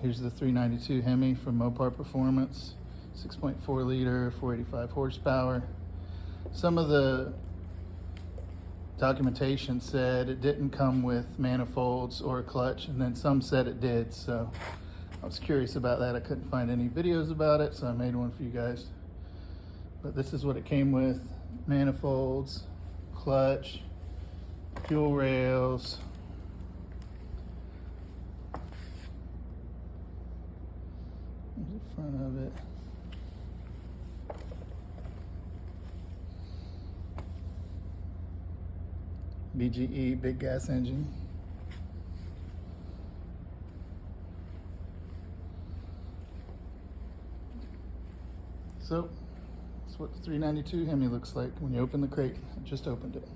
Here's the 392 Hemi from Mopar Performance, 6.4 liter, 485 horsepower. Some of the documentation said it didn't come with manifolds or a clutch, and then some said it did, so I was curious about that. I couldn't find any videos about it, so I made one for you guys. But this is what it came with: manifolds, clutch, fuel rails, there's the front of it, BGE big gas engine, so that's what the 392 Hemi looks like when you open the crate. I just opened it.